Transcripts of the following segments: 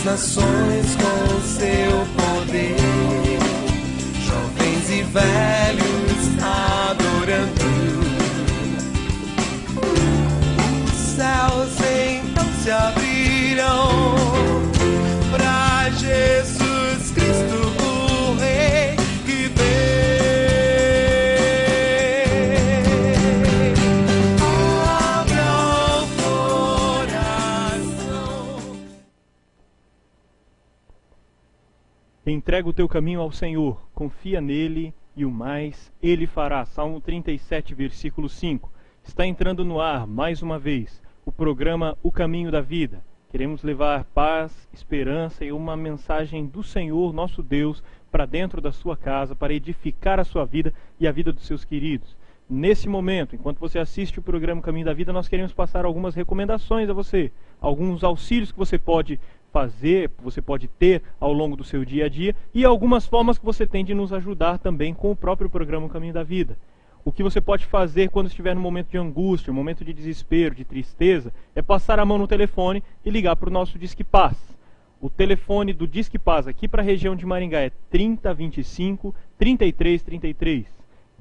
as nações com o seu poder, jovens e velhos adorando. Os céus então se abrirão para Jesus Cristo, o Rei que vem. Abra o coração. Entrega o teu caminho ao Senhor, confia nele e o mais ele fará. Salmo 37, versículo 5. Está entrando no ar, mais uma vez, o programa O Caminho da Vida. Queremos levar paz, esperança e uma mensagem do Senhor, nosso Deus, para dentro da sua casa, para edificar a sua vida e a vida dos seus queridos. Nesse momento, enquanto você assiste o programa O Caminho da Vida, nós queremos passar algumas recomendações a você, alguns auxílios que você pode fazer, você pode ter ao longo do seu dia a dia e algumas formas que você tem de nos ajudar também com o próprio programa O Caminho da Vida. O que você pode fazer quando estiver no momento de angústia, no momento de desespero, de tristeza, é passar a mão no telefone e ligar para o nosso Disque Paz. O telefone do Disque Paz aqui para a região de Maringá é 3025 3333.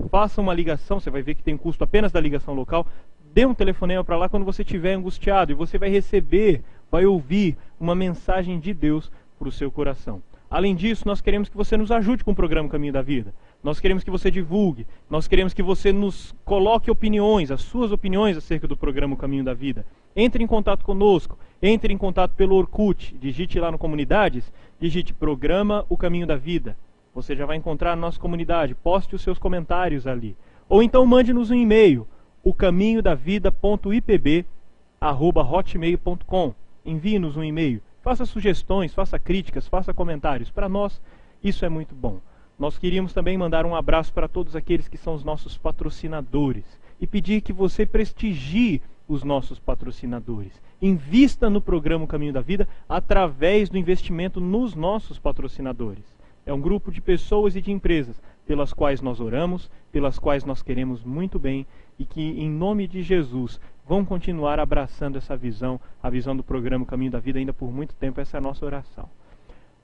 Faça uma ligação, você vai ver que tem custo apenas da ligação local. Dê um telefonema para lá quando você estiver angustiado e você vai receber, vai ouvir uma mensagem de Deus para o seu coração. Além disso, nós queremos que você nos ajude com o programa Caminho da Vida. Nós queremos que você divulgue, nós queremos que você nos coloque opiniões, as suas opiniões acerca do programa Caminho da Vida. Entre em contato conosco, entre em contato pelo Orkut, digite lá no Comunidades, digite Programa O Caminho da Vida. Você já vai encontrar a nossa comunidade, poste os seus comentários ali. Ou então mande-nos um e-mail, ocaminhodavida.ipb@hotmail.com. Envie-nos um e-mail, faça sugestões, faça críticas, faça comentários. Para nós, isso é muito bom. Nós queríamos também mandar um abraço para todos aqueles que são os nossos patrocinadores e pedir que você prestigie os nossos patrocinadores. Invista no programa Caminho da Vida através do investimento nos nossos patrocinadores. É um grupo de pessoas e de empresas pelas quais nós oramos, pelas quais nós queremos muito bem e que, em nome de Jesus, vão continuar abraçando essa visão, a visão do programa Caminho da Vida ainda por muito tempo. Essa é a nossa oração.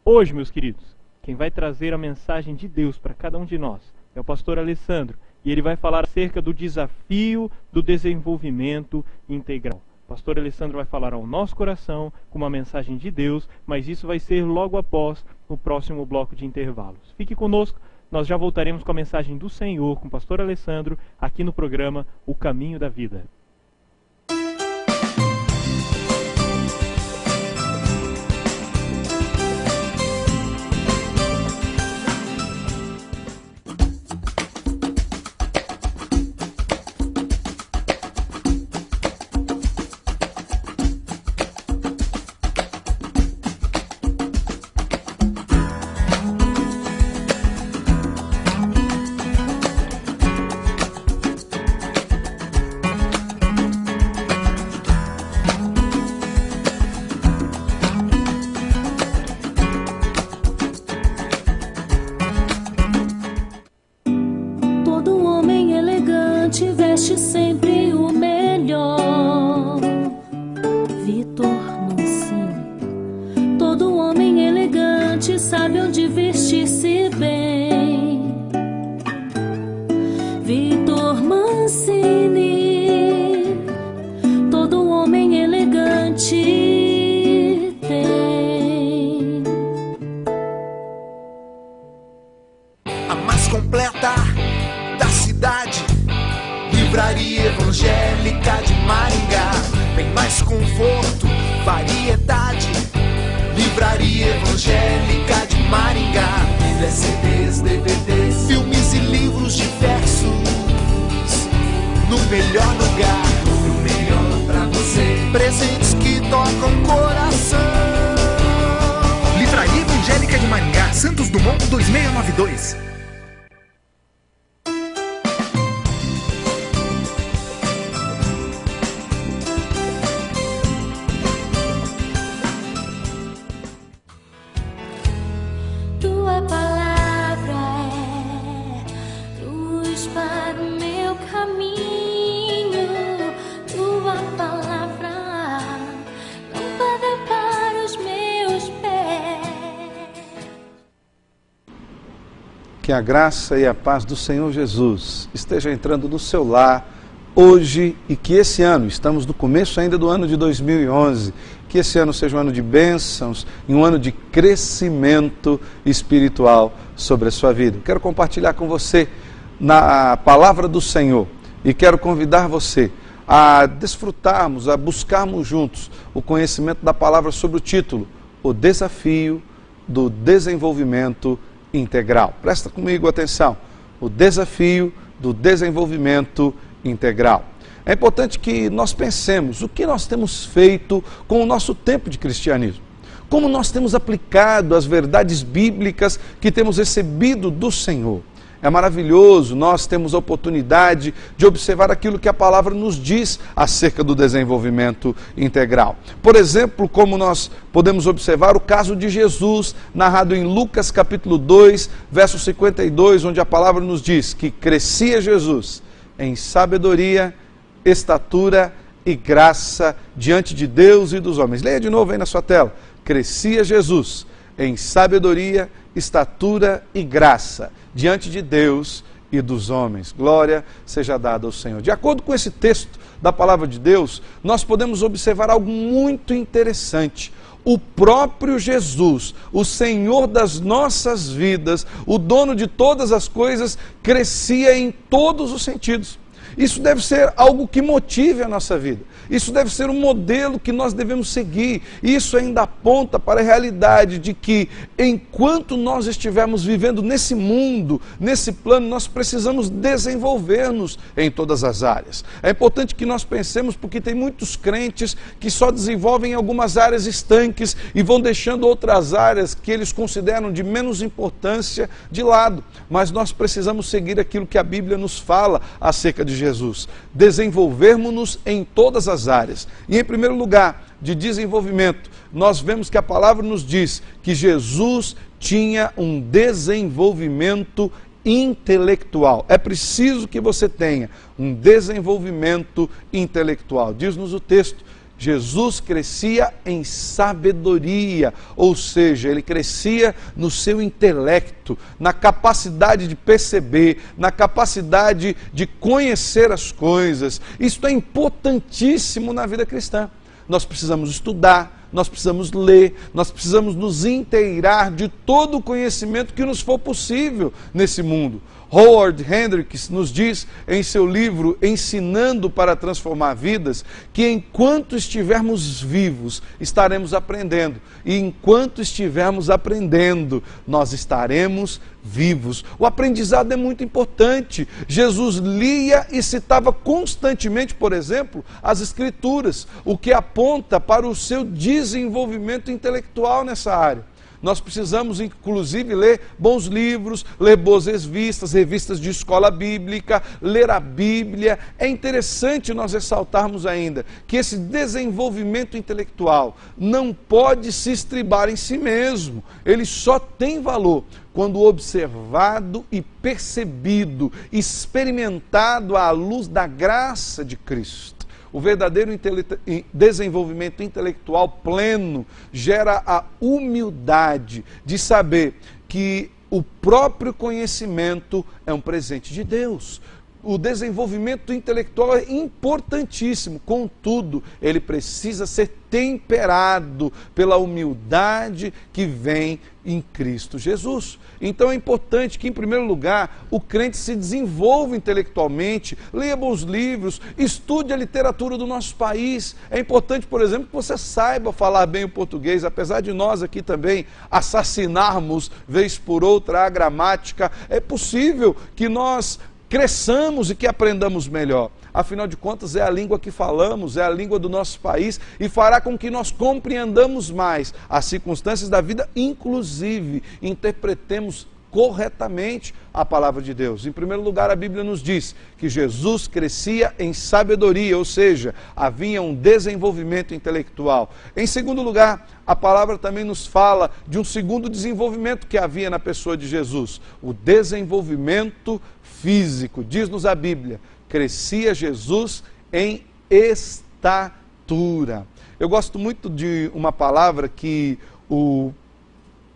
Hoje, meus queridos, quem vai trazer a mensagem de Deus para cada um de nós é o pastor Alessandro, e ele vai falar acerca do desafio do desenvolvimento integral. O pastor Alessandro vai falar ao nosso coração com uma mensagem de Deus, mas isso vai ser logo após o próximo bloco de intervalos. Fique conosco, nós já voltaremos com a mensagem do Senhor com o pastor Alessandro aqui no programa O Caminho da Vida. Sempre o melhor. Vitor Mancini. Todo homem elegante sabe onde vestir-se bem. Vitor Mancini. Todo homem elegante tem. A mais completa da cidade, Livraria Evangélica de Maringá. Tem mais conforto, variedade. Livraria Evangélica de Maringá. Bíblia, CDs, DVDs, filmes e livros diversos. No melhor lugar, o melhor pra você. Presentes que tocam coração. Livraria Evangélica de Maringá, Santos Dumont 2692. Tua palavra, lâmpada para os meus pés. Que a graça e a paz do Senhor Jesus esteja entrando no seu lar hoje e que esse ano, estamos no começo ainda do ano de 2011, que esse ano seja um ano de bênçãos e um ano de crescimento espiritual sobre a sua vida. Quero compartilhar com você na palavra do Senhor e quero convidar você a desfrutarmos, a buscarmos juntos o conhecimento da palavra sobre o título, O Desafio do Desenvolvimento Integral. Presta comigo atenção, o desafio do desenvolvimento integral. É importante que nós pensemos o que nós temos feito com o nosso tempo de cristianismo. Como nós temos aplicado as verdades bíblicas que temos recebido do Senhor. É maravilhoso, nós temos a oportunidade de observar aquilo que a palavra nos diz acerca do desenvolvimento integral. Por exemplo, como nós podemos observar o caso de Jesus, narrado em Lucas capítulo 2, verso 52, onde a palavra nos diz que crescia Jesus em sabedoria, estatura e graça diante de Deus e dos homens. Leia de novo aí na sua tela. Crescia Jesus em sabedoria, estatura e graça diante de Deus e dos homens. Glória seja dada ao Senhor. De acordo com esse texto da palavra de Deus, nós podemos observar algo muito interessante. O próprio Jesus, o Senhor das nossas vidas, o dono de todas as coisas, crescia em todos os sentidos. Isso deve ser algo que motive a nossa vida. Isso deve ser um modelo que nós devemos seguir. Isso ainda aponta para a realidade de que, enquanto nós estivermos vivendo nesse mundo, nesse plano, nós precisamos desenvolver-nos em todas as áreas. É importante que nós pensemos, porque tem muitos crentes que só desenvolvem algumas áreas estanques e vão deixando outras áreas que eles consideram de menos importância de lado. Mas nós precisamos seguir aquilo que a Bíblia nos fala acerca de Jesus. Desenvolvermos-nos em todas as áreas. E em primeiro lugar, de desenvolvimento, nós vemos que a palavra nos diz que Jesus tinha um desenvolvimento intelectual. É preciso que você tenha um desenvolvimento intelectual. Diz-nos o texto, Jesus crescia em sabedoria, ou seja, ele crescia no seu intelecto, na capacidade de perceber, na capacidade de conhecer as coisas. Isso é importantíssimo na vida cristã. Nós precisamos estudar, nós precisamos ler, nós precisamos nos inteirar de todo o conhecimento que nos for possível nesse mundo. Howard Hendricks nos diz em seu livro Ensinando para Transformar Vidas, que enquanto estivermos vivos, estaremos aprendendo. E enquanto estivermos aprendendo, nós estaremos vivos. O aprendizado é muito importante. Jesus lia e citava constantemente, por exemplo, as Escrituras, o que aponta para o seu desenvolvimento intelectual nessa área. Nós precisamos, inclusive, ler bons livros, ler boas revistas de escola bíblica, ler a Bíblia. É interessante nós ressaltarmos ainda que esse desenvolvimento intelectual não pode se estribar em si mesmo. Ele só tem valor quando observado e percebido, experimentado à luz da graça de Cristo. O verdadeiro desenvolvimento intelectual pleno gera a humildade de saber que o próprio conhecimento é um presente de Deus. O desenvolvimento intelectual é importantíssimo, contudo, ele precisa ser temperado pela humildade que vem em Cristo Jesus. Então é importante que, em primeiro lugar, o crente se desenvolva intelectualmente, leia bons livros, estude a literatura do nosso país. É importante, por exemplo, que você saiba falar bem o português, apesar de nós aqui também assassinarmos, vez por outra, a gramática. É possível que nós cresçamos e que aprendamos melhor. Afinal de contas, é a língua que falamos, é a língua do nosso país e fará com que nós compreendamos mais as circunstâncias da vida, inclusive interpretemos corretamente a palavra de Deus. Em primeiro lugar, a Bíblia nos diz que Jesus crescia em sabedoria, ou seja, havia um desenvolvimento intelectual. Em segundo lugar, a palavra também nos fala de um segundo desenvolvimento que havia na pessoa de Jesus, o desenvolvimento físico. Diz-nos a Bíblia, crescia Jesus em estatura. Eu gosto muito de uma palavra que o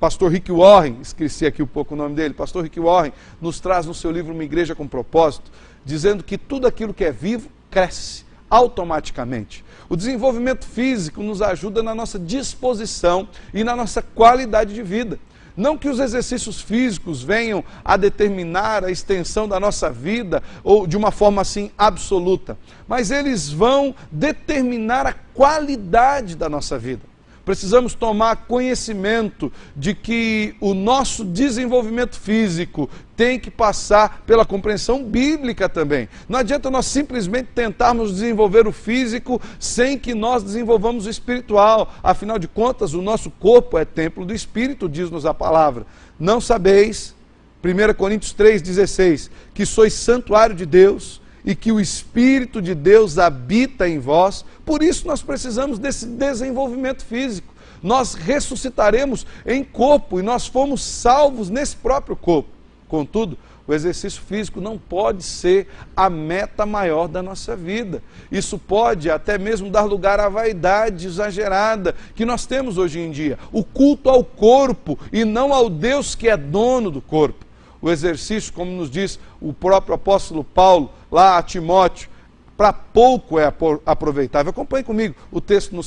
pastor Rick Warren, esqueci aqui um pouco o nome dele, pastor Rick Warren, nos traz no seu livro Uma Igreja com Propósito, dizendo que tudo aquilo que é vivo cresce automaticamente. O desenvolvimento físico nos ajuda na nossa disposição e na nossa qualidade de vida. Não que os exercícios físicos venham a determinar a extensão da nossa vida ou de uma forma assim absoluta, mas eles vão determinar a qualidade da nossa vida. Precisamos tomar conhecimento de que o nosso desenvolvimento físico tem que passar pela compreensão bíblica também. Não adianta nós simplesmente tentarmos desenvolver o físico sem que nós desenvolvamos o espiritual. Afinal de contas, o nosso corpo é templo do Espírito, diz-nos a palavra. Não sabeis, 1 Coríntios 3,16, que sois santuário de Deus e que o Espírito de Deus habita em vós. Por isso nós precisamos desse desenvolvimento físico. Nós ressuscitaremos em corpo e nós fomos salvos nesse próprio corpo. Contudo, o exercício físico não pode ser a meta maior da nossa vida. Isso pode até mesmo dar lugar à vaidade exagerada que nós temos hoje em dia. O culto ao corpo e não ao Deus que é dono do corpo. O exercício, como nos diz o próprio apóstolo Paulo, lá a Timóteo, para pouco é aproveitável. Acompanhe comigo o texto no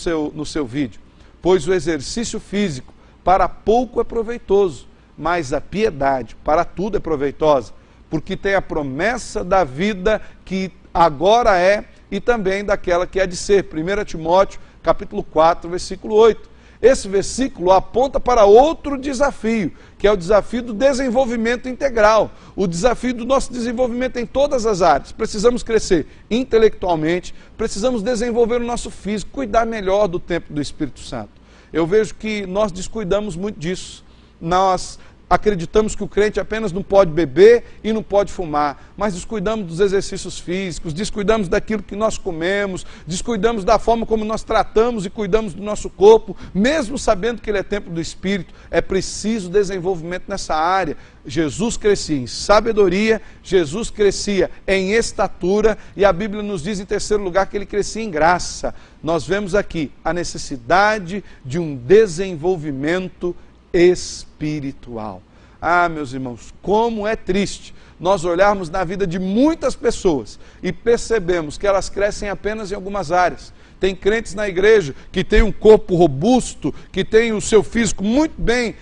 seu vídeo. Pois o exercício físico para pouco é proveitoso, mas a piedade para tudo é proveitosa, porque tem a promessa da vida que agora é e também daquela que há de ser. 1 Timóteo, capítulo 4, versículo 8. Esse versículo aponta para outro desafio, que é o desafio do desenvolvimento integral, o desafio do nosso desenvolvimento em todas as áreas. Precisamos crescer intelectualmente, precisamos desenvolver o nosso físico, cuidar melhor do templo do Espírito Santo. Eu vejo que nós descuidamos muito disso. Nós acreditamos que o crente apenas não pode beber e não pode fumar, mas descuidamos dos exercícios físicos, descuidamos daquilo que nós comemos, descuidamos da forma como nós tratamos e cuidamos do nosso corpo, mesmo sabendo que ele é templo do Espírito. É preciso desenvolvimento nessa área. Jesus crescia em sabedoria, Jesus crescia em estatura e a Bíblia nos diz em terceiro lugar que ele crescia em graça. Nós vemos aqui a necessidade de um desenvolvimento espiritual. Ah, meus irmãos, como é triste nós olharmos na vida de muitas pessoas e percebemos que elas crescem apenas em algumas áreas. Tem crentes na igreja que tem um corpo robusto, que tem o seu físico muito bem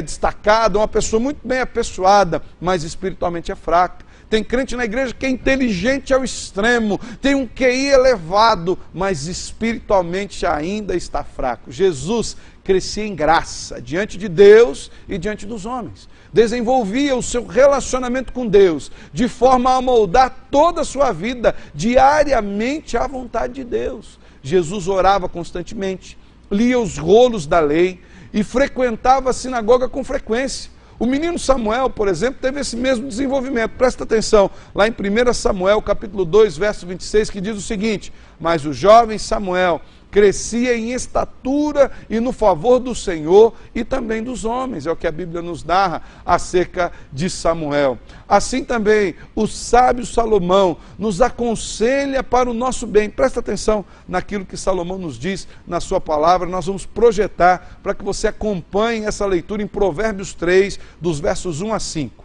destacado, uma pessoa muito bem apessoada, mas espiritualmente é fraca. Tem crente na igreja que é inteligente ao extremo, tem um QI elevado, mas espiritualmente ainda está fraco. Jesus crescia em graça diante de Deus e diante dos homens. Desenvolvia o seu relacionamento com Deus de forma a moldar toda a sua vida diariamente à vontade de Deus. Jesus orava constantemente, lia os rolos da lei e frequentava a sinagoga com frequência. O menino Samuel, por exemplo, teve esse mesmo desenvolvimento. Presta atenção, lá em 1 Samuel, capítulo 2, verso 26, que diz o seguinte: mas o jovem Samuel crescia em estatura e no favor do Senhor e também dos homens. É o que a Bíblia nos narra acerca de Samuel. Assim também, o sábio Salomão nos aconselha para o nosso bem. Presta atenção naquilo que Salomão nos diz na sua palavra. Nós vamos projetar para que você acompanhe essa leitura em Provérbios 3, dos versos 1 a 5.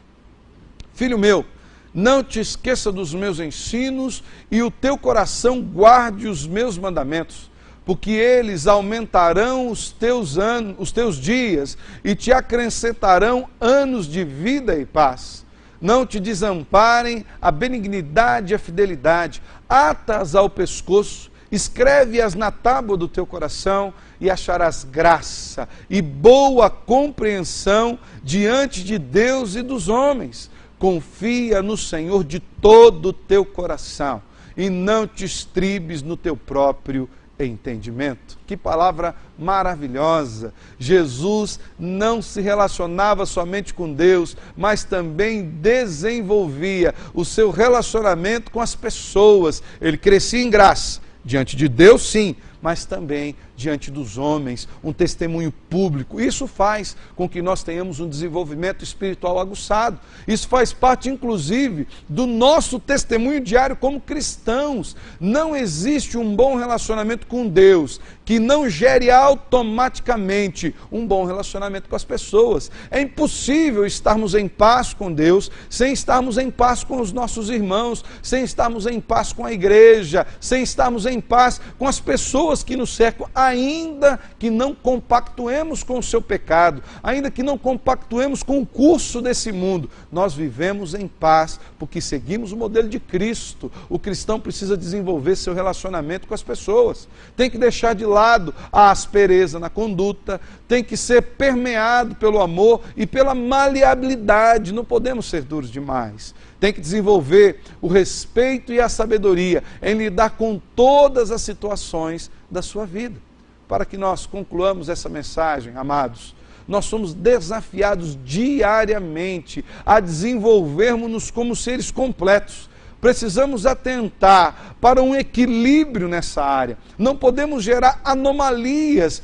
Filho meu, não te esqueça dos meus ensinos e o teu coração guarde os meus mandamentos, porque eles aumentarão os teus dias e te acrescentarão anos de vida e paz. Não te desamparem a benignidade e a fidelidade, ata-as ao pescoço, escreve-as na tábua do teu coração e acharás graça e boa compreensão diante de Deus e dos homens. Confia no Senhor de todo o teu coração e não te estribes no teu próprio entendimento. Que palavra maravilhosa! Jesus não se relacionava somente com Deus, mas também desenvolvia o seu relacionamento com as pessoas. Ele crescia em graça diante de Deus, sim, mas também diante dos homens, um testemunho público. Isso faz com que nós tenhamos um desenvolvimento espiritual aguçado. Isso faz parte, inclusive, do nosso testemunho diário como cristãos. Não existe um bom relacionamento com Deus que não gere automaticamente um bom relacionamento com as pessoas. É impossível estarmos em paz com Deus sem estarmos em paz com os nossos irmãos, sem estarmos em paz com a igreja, sem estarmos em paz com as pessoas que nos cercam, ainda que não compactuemos com o seu pecado, ainda que não compactuemos com o curso desse mundo. Nós vivemos em paz porque seguimos o modelo de Cristo. O cristão precisa desenvolver seu relacionamento com as pessoas. Tem que deixar de lado a aspereza na conduta, tem que ser permeado pelo amor e pela maleabilidade. Não podemos ser duros demais. Tem que desenvolver o respeito e a sabedoria em lidar com todas as situações da sua vida. Para que nós concluamos essa mensagem, amados, nós somos desafiados diariamente a desenvolvermos-nos como seres completos. Precisamos atentar para um equilíbrio nessa área. Não podemos gerar anomalias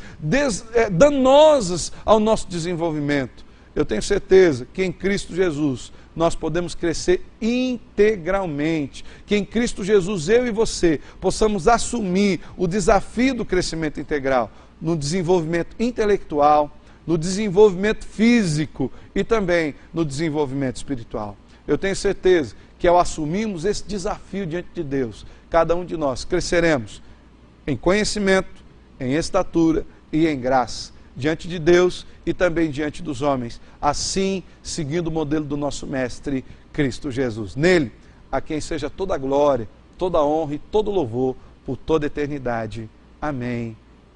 danosas ao nosso desenvolvimento. Eu tenho certeza que em Cristo Jesus nós podemos crescer integralmente. Que em Cristo Jesus, eu e você, possamos assumir o desafio do crescimento integral, no desenvolvimento intelectual, no desenvolvimento físico e também no desenvolvimento espiritual. Eu tenho certeza que ao assumirmos esse desafio diante de Deus, cada um de nós cresceremos em conhecimento, em estatura e em graça, diante de Deus e também diante dos homens, assim seguindo o modelo do nosso Mestre Cristo Jesus. Nele, a quem seja toda a glória, toda a honra e todo o louvor por toda a eternidade. Amém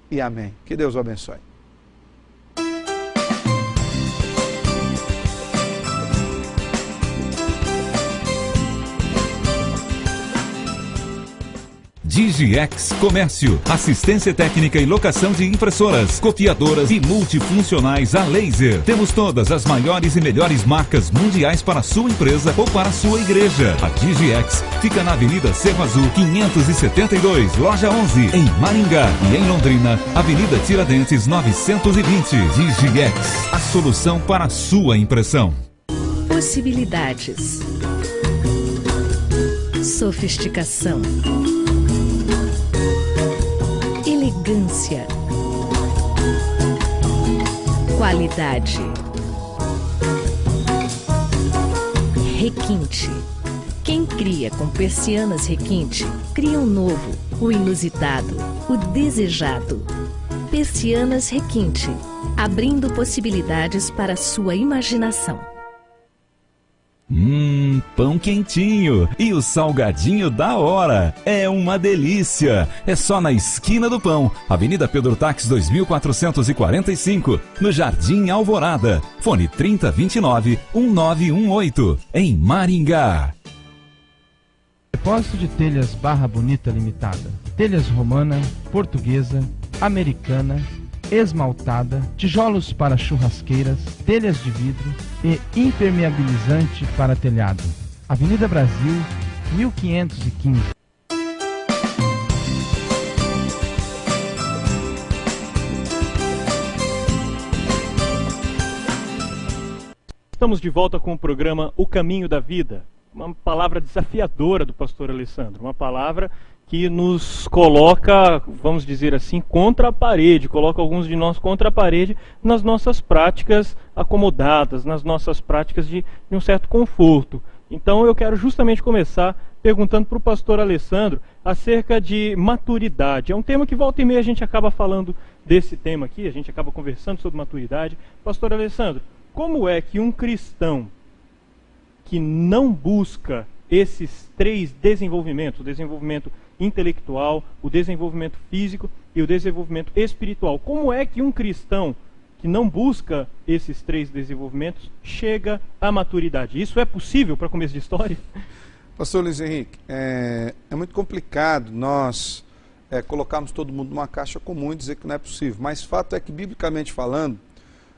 e amém. Que Deus o abençoe. DigiX Comércio, assistência técnica e locação de impressoras, copiadoras e multifuncionais a laser. Temos todas as maiores e melhores marcas mundiais para a sua empresa ou para a sua igreja. A DigiX fica na Avenida Cerro Azul 572, loja 11, em Maringá, e em Londrina, Avenida Tiradentes 920. DigiX, a solução para a sua impressão. Possibilidades. Sofisticação. Elegância, qualidade, requinte. Quem cria com persianas requinte, cria o novo, o inusitado, o desejado. Persianas requinte, abrindo possibilidades para a sua imaginação. Pão quentinho e o salgadinho da hora. É uma delícia. É só na esquina do pão, Avenida Pedro Taques 2445, no Jardim Alvorada. Fone 3029-1918, em Maringá. Depósito de telhas Barra Bonita Limitada. Telhas romana, portuguesa, americana, esmaltada, tijolos para churrasqueiras, telhas de vidro e impermeabilizante para telhado. Avenida Brasil, 1515. Estamos de volta com o programa O Caminho da Vida. Uma palavra desafiadora do pastor Alessandro, uma palavra que nos coloca, vamos dizer assim, contra a parede, coloca alguns de nós contra a parede nas nossas práticas acomodadas, nas nossas práticas de um certo conforto. Então eu quero justamente começar perguntando para o pastor Alessandro acerca de maturidade. É um tema que volta e meia a gente acaba falando desse tema aqui, a gente acaba conversando sobre maturidade. Pastor Alessandro, como é que um cristão que não busca esses três desenvolvimentos, o desenvolvimento intelectual, o desenvolvimento físico e o desenvolvimento espiritual, como é que um cristão que não busca esses três desenvolvimentos chega à maturidade? Isso é possível para começo de história? Pastor Luiz Henrique, é muito complicado nós colocarmos todo mundo numa caixa comum e dizer que não é possível, mas fato é que, biblicamente falando,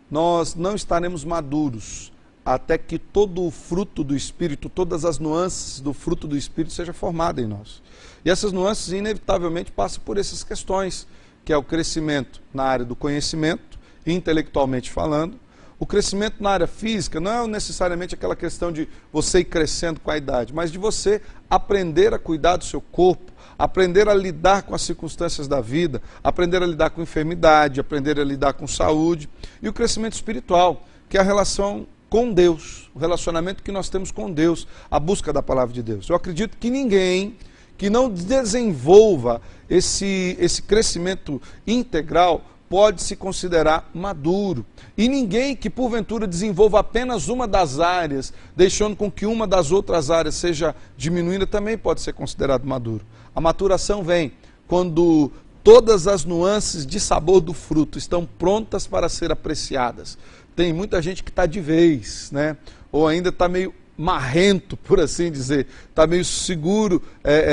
nós não estaremos maduros até que todo o fruto do Espírito, todas as nuances do fruto do Espírito seja formada em nós. E essas nuances inevitavelmente passam por essas questões, que é o crescimento na área do conhecimento, intelectualmente falando. O crescimento na área física não é necessariamente aquela questão de você ir crescendo com a idade, mas de você aprender a cuidar do seu corpo, aprender a lidar com as circunstâncias da vida, aprender a lidar com enfermidade, aprender a lidar com saúde. E o crescimento espiritual, que é a relação com Deus, o relacionamento que nós temos com Deus, a busca da palavra de Deus. Eu acredito que ninguém que não desenvolva esse crescimento integral pode se considerar maduro. E ninguém que porventura desenvolva apenas uma das áreas, deixando com que uma das outras áreas seja diminuindo, também pode ser considerado maduro. A maturação vem quando todas as nuances de sabor do fruto estão prontas para ser apreciadas. Tem muita gente que está de vez, né? Ou ainda está meio marrento, por assim dizer, está meio seguro,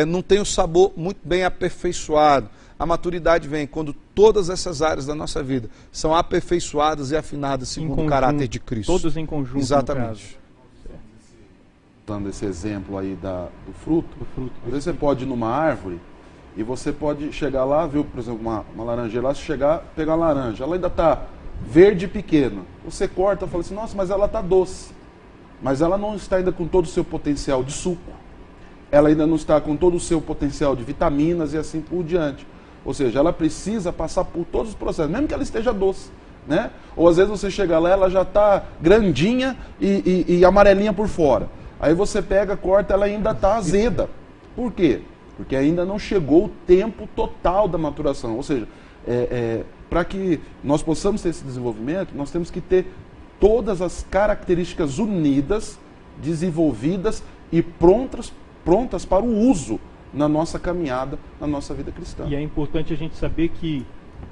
não tem o sabor muito bem aperfeiçoado. A maturidade vem quando todas essas áreas da nossa vida são aperfeiçoadas e afinadas segundo o caráter de Cristo. Todos em conjunto. Exatamente. Dando esse exemplo aí do fruto, às vezes você pode ir numa árvore e você pode chegar lá, viu, por exemplo, uma laranjeira lá, chegar, pegar a laranja, ela ainda está verde e pequena. Você corta e fala assim, nossa, mas ela está doce. Mas ela não está ainda com todo o seu potencial de suco, ela ainda não está com todo o seu potencial de vitaminas e assim por diante. Ou seja, ela precisa passar por todos os processos, mesmo que ela esteja doce, né? Ou às vezes você chega lá, ela já está grandinha e amarelinha por fora. Aí você pega, corta, ela ainda está azeda. Por quê? Porque ainda não chegou o tempo total da maturação. Ou seja, para que nós possamos ter esse desenvolvimento, nós temos que ter todas as características unidas, desenvolvidas e prontas para o uso na nossa caminhada, na nossa vida cristã. E é importante a gente saber que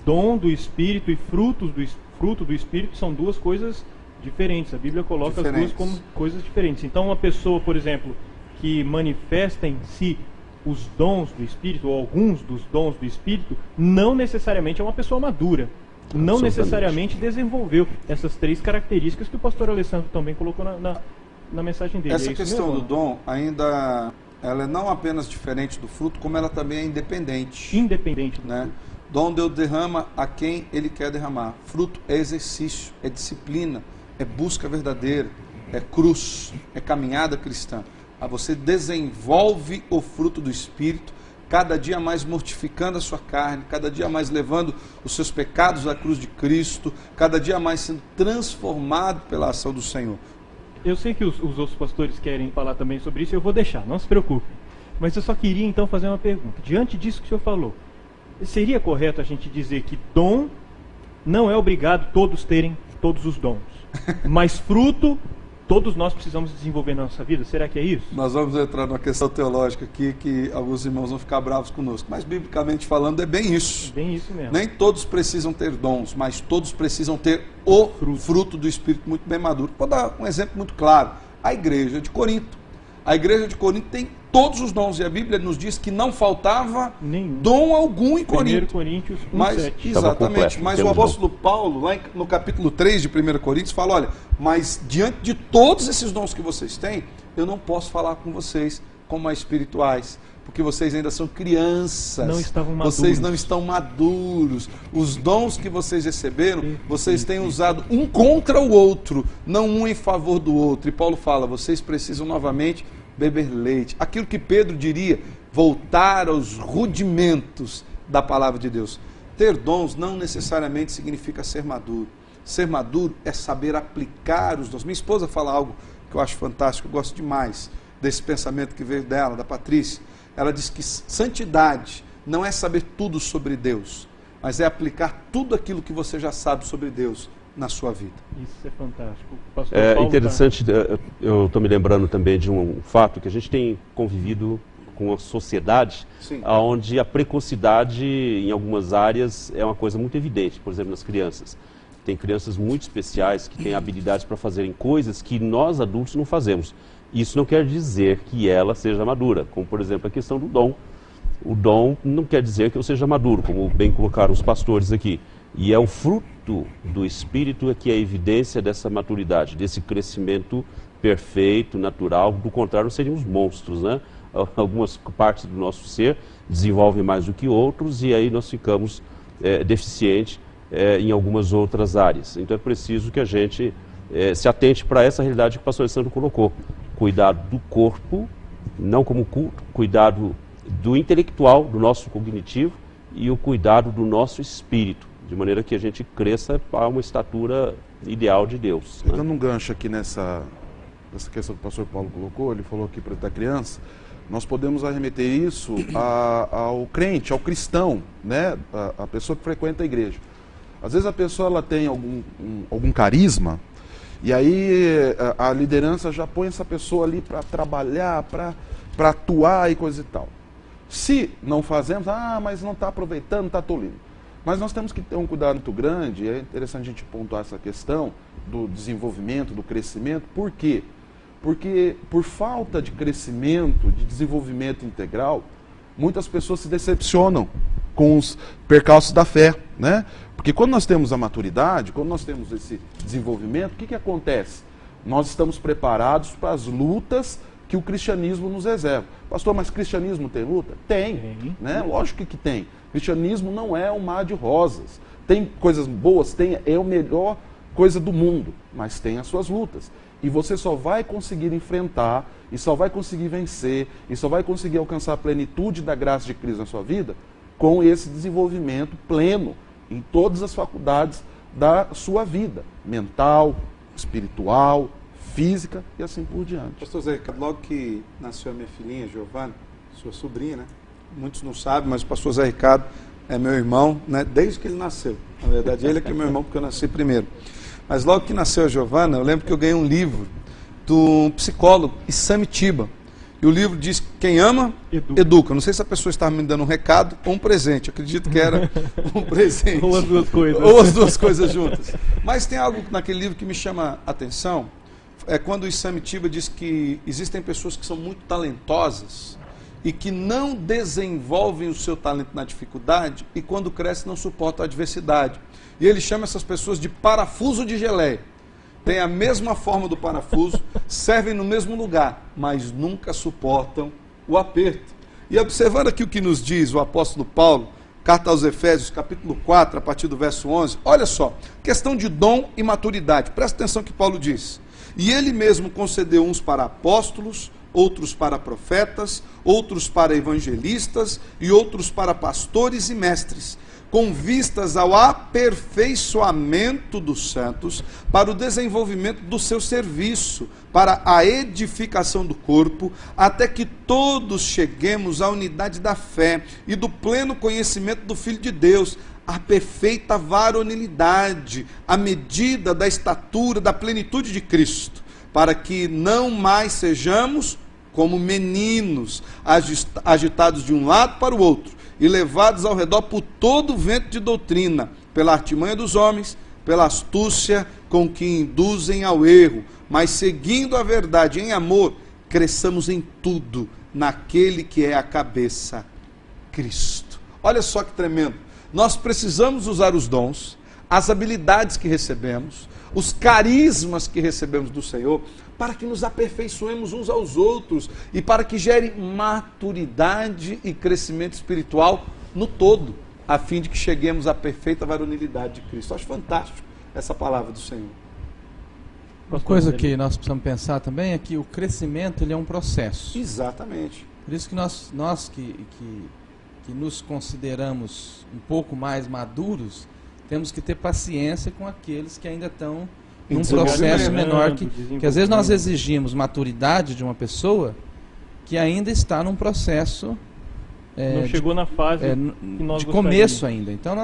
dom do Espírito e fruto do Espírito são duas coisas diferentes. A Bíblia coloca as duas como coisas diferentes. Então uma pessoa, por exemplo, que manifesta em si os dons do Espírito, ou alguns dos dons do Espírito, não necessariamente é uma pessoa madura. Não necessariamente desenvolveu essas três características que o pastor Alessandro também colocou na mensagem dele. Essa questão do dom ainda, ela é não apenas diferente do fruto, como ela também é independente. Independente, né? Dom Deus derrama a quem Ele quer derramar. Fruto é exercício, é disciplina, é busca verdadeira, é cruz, é caminhada cristã. Você desenvolve o fruto do Espírito, cada dia mais mortificando a sua carne, cada dia mais levando os seus pecados à cruz de Cristo, cada dia mais sendo transformado pela ação do Senhor. Eu sei que os outros pastores querem falar também sobre isso, eu vou deixar, não se preocupe. Mas eu só queria então fazer uma pergunta. Diante disso que o senhor falou, seria correto a gente dizer que dom não é obrigado todos terem todos os dons, mas fruto todos nós precisamos desenvolver na nossa vida? Será que é isso? Nós vamos entrar numa questão teológica aqui que alguns irmãos vão ficar bravos conosco, mas biblicamente falando é bem isso. Bem isso mesmo. Nem todos precisam ter dons, mas todos precisam ter o fruto do Espírito muito bem maduro. Vou dar um exemplo muito claro. A igreja de Corinto. A igreja de Corinto tem todos os dons, e a Bíblia nos diz que não faltava dom algum em Corinto. 1 Coríntios 1:7. Mas, exatamente, mas o apóstolo Paulo, lá no capítulo 3 de 1 Coríntios, fala, olha, mas diante de todos esses dons que vocês têm, eu não posso falar com vocês como a espirituais, porque vocês ainda são crianças, não estavam maduros. Vocês não estão maduros, os dons que vocês receberam, vocês têm usado um contra o outro, não um em favor do outro. E Paulo fala, vocês precisam novamente beber leite. Aquilo que Pedro diria, voltar aos rudimentos da palavra de Deus. Ter dons não necessariamente significa ser maduro. Ser maduro é saber aplicar os dons. Minha esposa fala algo que eu acho fantástico, eu gosto demais desse pensamento que veio dela, da Patrícia. Ela diz que santidade não é saber tudo sobre Deus, mas é aplicar tudo aquilo que você já sabe sobre Deus na sua vida. Isso é fantástico. Pastor É Paulo, interessante, eu estou me lembrando também de um fato, que a gente tem convivido com uma sociedade onde a precocidade em algumas áreas é uma coisa muito evidente, por exemplo, nas crianças. Tem crianças muito especiais que têm habilidades para fazerem coisas que nós adultos não fazemos. Isso não quer dizer que ela seja madura, como por exemplo a questão do dom. O dom não quer dizer que eu seja maduro, como bem colocaram os pastores aqui. E é o fruto do Espírito que é a evidência dessa maturidade, desse crescimento perfeito, natural. Do contrário, seríamos monstros, né? Algumas partes do nosso ser desenvolvem mais do que outros e aí nós ficamos deficientes em algumas outras áreas. Então é preciso que a gente se atente para essa realidade que o pastor Alessandro colocou. Cuidado do corpo, não como culto, cuidado do intelectual, do nosso cognitivo e o cuidado do nosso espírito, de maneira que a gente cresça para uma estatura ideal de Deus. Pegando um gancho aqui nessa questão que o pastor Paulo colocou, ele falou aqui para a criança, nós podemos arremeter isso ao crente, ao cristão, né? A pessoa que frequenta a igreja. Às vezes a pessoa ela tem algum carisma, e aí a liderança já põe essa pessoa ali para trabalhar, para atuar e coisa e tal. Se não fazemos, mas não está aproveitando, está tolindo. Mas nós temos que ter um cuidado muito grande, é interessante a gente pontuar essa questão do desenvolvimento, do crescimento. Por quê? Porque por falta de crescimento, de desenvolvimento integral, muitas pessoas se decepcionam com os percalços da fé, né? Porque quando nós temos a maturidade, quando nós temos esse desenvolvimento, o que acontece? Nós estamos preparados para as lutas que o cristianismo nos reserva. Pastor, mas cristianismo tem luta? Tem, né? Lógico que tem. Cristianismo não é um mar de rosas. Tem coisas boas, é a melhor coisa do mundo, mas tem as suas lutas. E você só vai conseguir enfrentar, e só vai conseguir vencer, e só vai conseguir alcançar a plenitude da graça de Cristo na sua vida com esse desenvolvimento pleno em todas as faculdades da sua vida, mental, espiritual, física e assim por diante. Pastor Zé Ricardo, logo que nasceu a minha filhinha, Giovana, sua sobrinha, né? Muitos não sabem, mas o pastor Zé Ricardo é meu irmão, né? Desde que ele nasceu. Na verdade, ele é que é meu irmão, porque eu nasci primeiro. Mas logo que nasceu a Giovana, eu lembro que eu ganhei um livro do psicólogo Isamitiba. E o livro diz: quem ama, educa. Não sei se a pessoa estava me dando um recado ou um presente. Eu acredito que era um presente. Ou as duas coisas. Ou as duas coisas juntas. Mas tem algo naquele livro que me chama a atenção. É quando o Isamitiba diz que existem pessoas que são muito talentosas e que não desenvolvem o seu talento na dificuldade e quando crescem não suportam a adversidade. E ele chama essas pessoas de parafuso de geleia. Tem a mesma forma do parafuso, servem no mesmo lugar, mas nunca suportam o aperto. E observando aqui o que nos diz o apóstolo Paulo, carta aos Efésios, capítulo 4, a partir do verso 11, olha só, questão de dom e maturidade, presta atenção que Paulo diz: e ele mesmo concedeu uns para apóstolos, outros para profetas, outros para evangelistas e outros para pastores e mestres, com vistas ao aperfeiçoamento dos santos, para o desenvolvimento do seu serviço, para a edificação do corpo, até que todos cheguemos à unidade da fé e do pleno conhecimento do Filho de Deus, a perfeita varonilidade, à medida da estatura da plenitude de Cristo, para que não mais sejamos como meninos, agitados de um lado para o outro, e levados ao redor por todo o vento de doutrina, pela artimanha dos homens, pela astúcia com que induzem ao erro, mas seguindo a verdade em amor, cresçamos em tudo naquele que é a cabeça, Cristo. Olha só que tremendo. Nós precisamos usar os dons, as habilidades que recebemos, os carismas que recebemos do Senhor, para que nos aperfeiçoemos uns aos outros e para que gere maturidade e crescimento espiritual no todo, a fim de que cheguemos à perfeita varonilidade de Cristo. Eu acho fantástico essa palavra do Senhor. Uma coisa que nós precisamos pensar também é que o crescimento ele é um processo. Exatamente. Por isso que nós que nos consideramos um pouco mais maduros, temos que ter paciência com aqueles que ainda estão num processo menor, que às vezes nós exigimos maturidade de uma pessoa que ainda está num processo não chegou na fase que nós de começo ainda. Então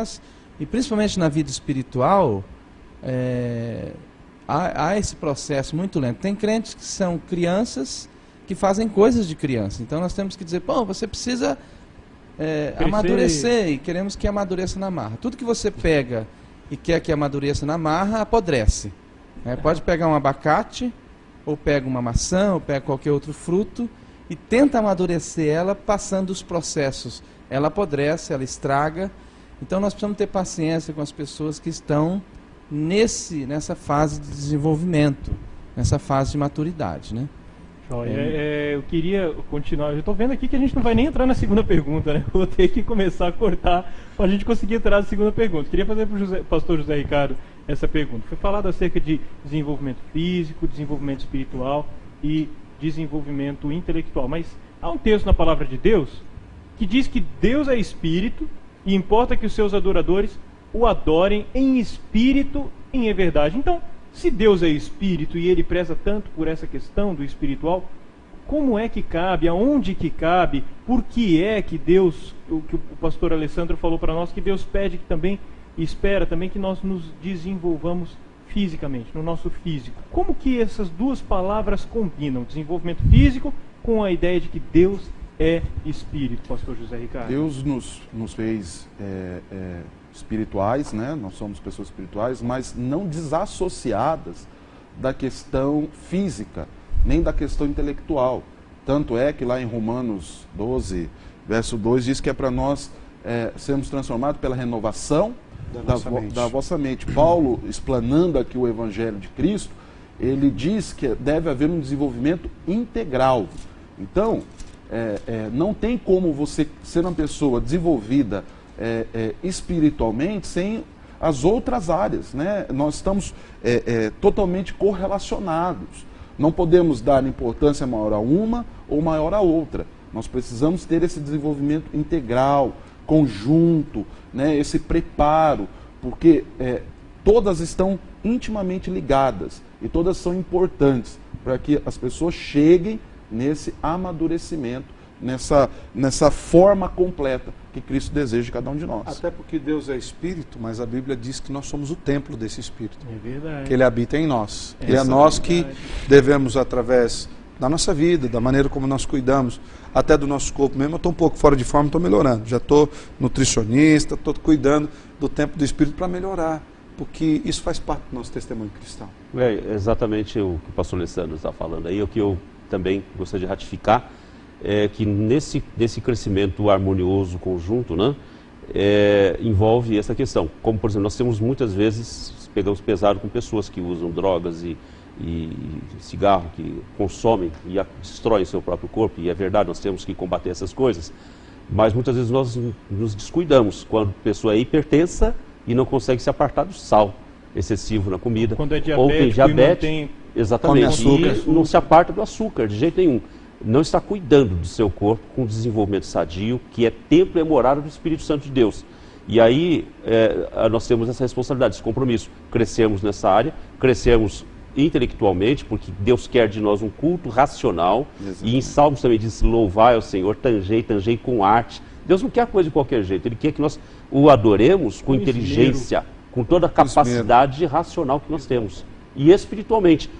e principalmente na vida espiritual, há esse processo muito lento. Tem crentes que são crianças que fazem coisas de criança. Então nós temos que dizer: você precisa amadurecer, e queremos que amadureça na marra. Tudo que você pega e quer que amadureça na marra, apodrece. Pode pegar um abacate, ou pega uma maçã, ou pega qualquer outro fruto, e tenta amadurecer ela passando os processos. Ela apodrece, ela estraga, Então nós precisamos ter paciência com as pessoas que estão nessa fase de desenvolvimento, nessa fase de maturidade, né? Eu queria continuar. Eu estou vendo aqui que a gente não vai nem entrar na segunda pergunta, né? Vou ter que começar a cortar para a gente conseguir entrar na segunda pergunta. Queria fazer para o pastor José Ricardo essa pergunta. Foi falado acerca de desenvolvimento físico, desenvolvimento espiritual e desenvolvimento intelectual. Mas há um texto na palavra de Deus que diz que Deus é espírito e importa que os seus adoradores o adorem em espírito e em verdade. Então, se Deus é espírito e ele preza tanto por essa questão do espiritual, como é que cabe, aonde que cabe, por que é que Deus, o que o pastor Alessandro falou para nós, que Deus pede que também, espera também que nós nos desenvolvamos fisicamente, no nosso físico. Como que essas duas palavras combinam, desenvolvimento físico com a ideia de que Deus é espírito, pastor José Ricardo? Deus nos fez espirituais, né? Nós somos pessoas espirituais, mas não desassociadas da questão física, nem da questão intelectual. Tanto é que lá em Romanos 12, verso 2, diz que é para nós sermos transformados pela renovação da vossa mente. Paulo, explanando aqui o Evangelho de Cristo, ele diz que deve haver um desenvolvimento integral. Então, não tem como você ser uma pessoa desenvolvida espiritualmente sem as outras áreas, né? Nós estamos totalmente correlacionados. Não podemos dar importância maior a uma ou maior a outra. Nós precisamos ter esse desenvolvimento integral, conjunto, né? Esse preparo, porque todas estão intimamente ligadas e todas são importantes para que as pessoas cheguem nesse amadurecimento, nessa forma completa que Cristo deseja de cada um de nós. Até porque Deus é Espírito, mas a Bíblia diz que nós somos o templo desse Espírito. É verdade. Que Ele habita em nós. E é nós que devemos, através da nossa vida, da maneira como nós cuidamos, até do nosso corpo mesmo. Eu estou um pouco fora de forma, estou melhorando. Já estou nutricionista, estou cuidando do templo do Espírito para melhorar. Porque isso faz parte do nosso testemunho cristão. É exatamente o que o pastor Alessandro está falando aí, o que eu também gostaria de ratificar, é que nesse crescimento harmonioso, conjunto, né, envolve essa questão. Como, por exemplo, nós temos muitas vezes, pegamos pesado com pessoas que usam drogas e cigarro, que consomem e destroem seu próprio corpo, e é verdade, nós temos que combater essas coisas, mas muitas vezes nós nos descuidamos quando a pessoa é hipertensa e não consegue se apartar do sal excessivo na comida. Quando é diabético, ou tem diabetes, tem... exatamente, e não se aparta do açúcar, de jeito nenhum. Não está cuidando do seu corpo com desenvolvimento sadio, que é templo e morada do Espírito Santo de Deus. E aí nós temos essa responsabilidade, esse compromisso. Crescemos nessa área, crescemos intelectualmente, porque Deus quer de nós um culto racional. Exatamente. E em Salmos também diz, louvai ao Senhor, tangei com arte. Deus não quer coisa de qualquer jeito, Ele quer que nós o adoremos com inteligência, com toda a capacidade racional que nós temos. E espiritualmente,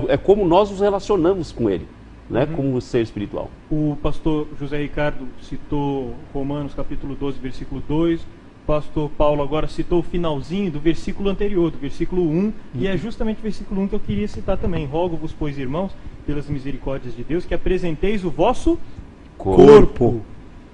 é como nós nos relacionamos com Ele, né, como ser espiritual. O pastor José Ricardo citou Romanos capítulo 12, versículo 2. O pastor Paulo agora citou o finalzinho do versículo anterior, do versículo 1, e é justamente o versículo 1 que eu queria citar também. Rogo-vos, pois, irmãos, pelas misericórdias de Deus, que apresenteis o vosso corpo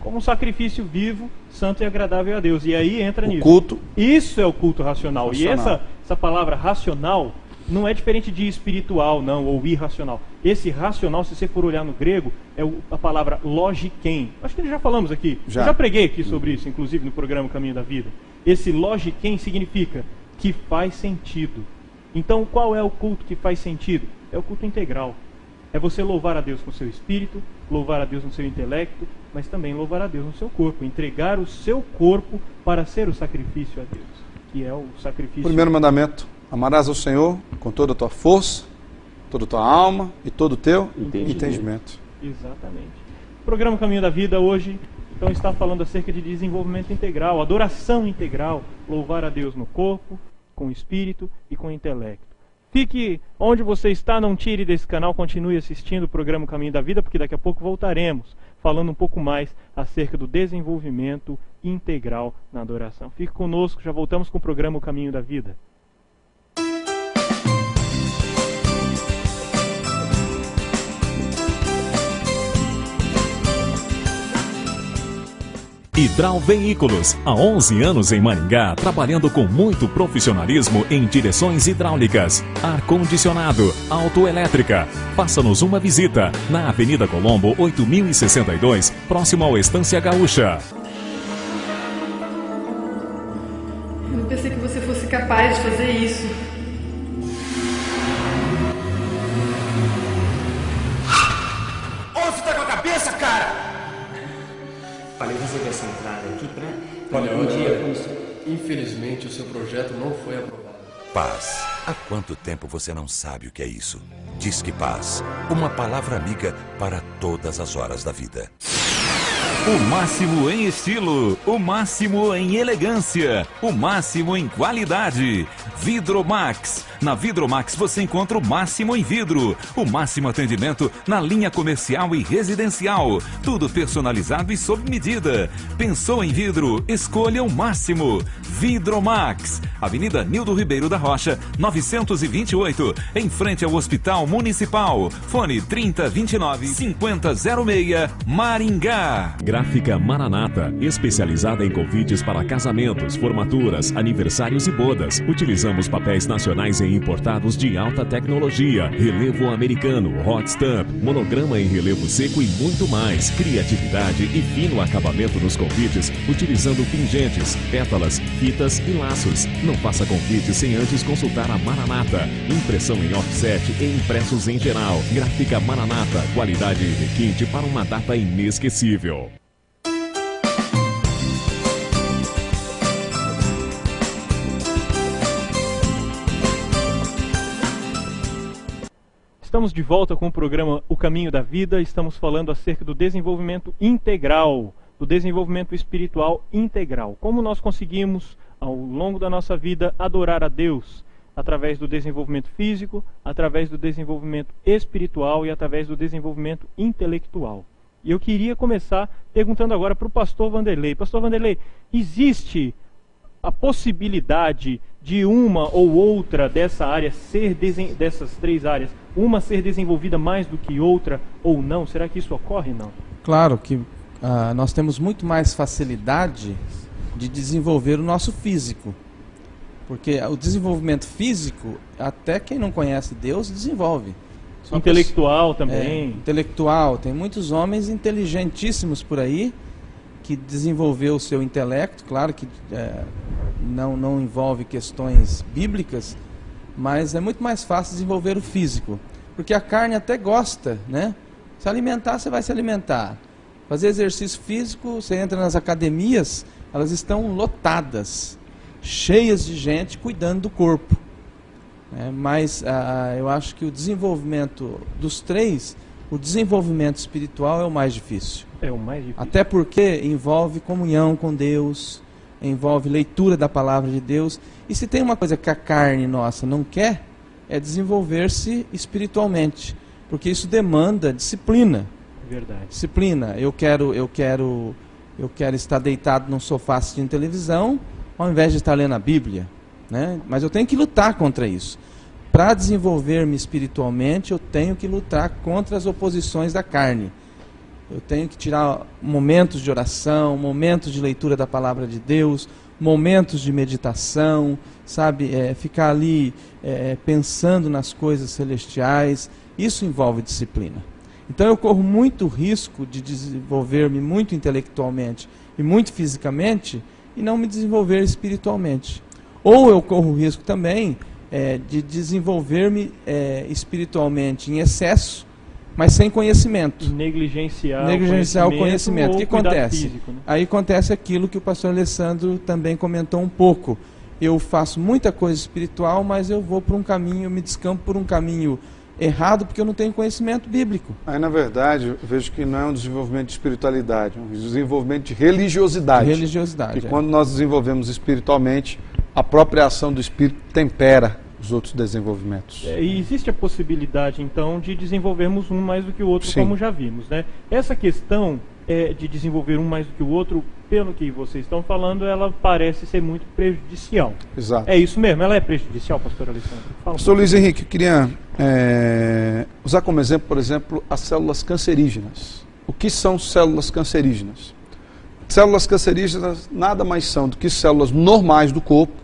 como um sacrifício vivo, santo e agradável a Deus. E aí entra nisso. Culto. Isso é o culto racional. E essa palavra racional não é diferente de espiritual, não, ou irracional. Esse racional, se você for olhar no grego, é a palavra logiken. Acho que já falamos aqui. Eu já preguei aqui sobre isso, inclusive no programa Caminho da Vida. Esse logiken significa que faz sentido. Então, qual é o culto que faz sentido? É o culto integral. É você louvar a Deus com o seu espírito, louvar a Deus no seu intelecto, mas também louvar a Deus no seu corpo. Entregar o seu corpo para ser o sacrifício a Deus, que é o sacrifício... Primeiro mandamento: amarás ao Senhor com toda a tua força, toda a tua alma e todo o teu entendimento. Exatamente. O programa Caminho da Vida hoje, então, está falando acerca de desenvolvimento integral, adoração integral, louvar a Deus no corpo, com o espírito e com o intelecto. Fique onde você está, não tire desse canal, continue assistindo o programa Caminho da Vida, porque daqui a pouco voltaremos falando um pouco mais acerca do desenvolvimento integral na adoração. Fique conosco, já voltamos com o programa Caminho da Vida. Hidral Veículos, há 11 anos em Maringá, trabalhando com muito profissionalismo em direções hidráulicas, ar-condicionado, autoelétrica. Faça-nos uma visita na Avenida Colombo, 8062, próximo ao Estância Gaúcha. Eu não pensei que você fosse capaz de fazer isso. Onde você tá com a cabeça, cara? Falei você essa entrada aqui pra... Olha, infelizmente o seu projeto não foi aprovado. Paz. Há quanto tempo você não sabe o que é isso? Disque Paz. Uma palavra amiga para todas as horas da vida. O máximo em estilo, o máximo em elegância, o máximo em qualidade. Vidromax. Na Vidromax você encontra o máximo em vidro, o máximo atendimento na linha comercial e residencial. Tudo personalizado e sob medida. Pensou em vidro? Escolha o máximo. Vidromax. Avenida Nildo Ribeiro da Rocha, 928, em frente ao Hospital Municipal. Fone 3029-5006, Maringá. Gráfica Maranata, especializada em convites para casamentos, formaturas, aniversários e bodas. Utilizamos papéis nacionais e importados de alta tecnologia, relevo americano, hot stamp, monograma em relevo seco e muito mais. Criatividade e fino acabamento nos convites, utilizando pingentes, pétalas, fitas e laços. Não faça convite sem antes consultar a Maranata. Impressão em offset e impressos em geral. Gráfica Maranata, qualidade e requinte para uma data inesquecível. Estamos de volta com o programa O Caminho da Vida. Estamos falando acerca do desenvolvimento integral, do desenvolvimento espiritual integral. Como nós conseguimos, ao longo da nossa vida, adorar a Deus através do desenvolvimento físico, através do desenvolvimento espiritual e através do desenvolvimento intelectual. E eu queria começar perguntando agora para o pastor Vanderlei. Pastor Vanderlei, existe a possibilidade de uma ou outra dessa área dessas três áreas, uma ser desenvolvida mais do que outra ou não? Será que isso ocorre, não? Claro que nós temos muito mais facilidade de desenvolver o nosso físico. Porque o desenvolvimento físico, até quem não conhece Deus, desenvolve. Intelectual também. Intelectual. Tem muitos homens inteligentíssimos por aí que desenvolveu o seu intelecto. Claro que não envolve questões bíblicas, mas é muito mais fácil desenvolver o físico. Porque a carne até gosta, né? Se alimentar, você vai se alimentar. Fazer exercício físico, você entra nas academias, elas estão lotadas, cheias de gente cuidando do corpo. Mas eu acho que o desenvolvimento dos três, o desenvolvimento espiritual é o mais difícil. É o mais difícil. Até porque envolve comunhão com Deus, envolve leitura da palavra de Deus. E se tem uma coisa que a carne nossa não quer, é desenvolver-se espiritualmente. Porque isso demanda disciplina. Verdade. Disciplina. Eu quero estar deitado num sofá assistindo televisão, ao invés de estar lendo a Bíblia, né? Mas eu tenho que lutar contra isso. Para desenvolver-me espiritualmente, eu tenho que lutar contra as oposições da carne. Eu tenho que tirar momentos de oração, momentos de leitura da palavra de Deus, momentos de meditação, sabe? Ficar ali pensando nas coisas celestiais. Isso envolve disciplina. Então eu corro muito risco de desenvolver-me muito intelectualmente e muito fisicamente e não me desenvolver espiritualmente. Ou eu corro o risco também de desenvolver-me espiritualmente em excesso, mas sem conhecimento. Negligenciar o conhecimento. O que acontece? Físico, né? Aí acontece aquilo que o pastor Alessandro também comentou um pouco. Eu faço muita coisa espiritual, mas eu vou por um caminho, eu me descampo por um caminho errado porque eu não tenho conhecimento bíblico. Aí, na verdade, eu vejo que não é um desenvolvimento de espiritualidade, é um desenvolvimento de religiosidade. Religiosidade. E quando nós desenvolvemos espiritualmente, a própria ação do Espírito tempera os outros desenvolvimentos. E existe a possibilidade, então, de desenvolvermos um mais do que o outro, Sim. como já vimos, né? Essa questão de desenvolver um mais do que o outro, pelo que vocês estão falando, ela parece ser muito prejudicial. Exato. É isso mesmo? Ela é prejudicial, pastor Alessandro? Pastor Luiz Henrique, eu queria usar como exemplo, por exemplo, as células cancerígenas. O que são células cancerígenas? Células cancerígenas nada mais são do que células normais do corpo,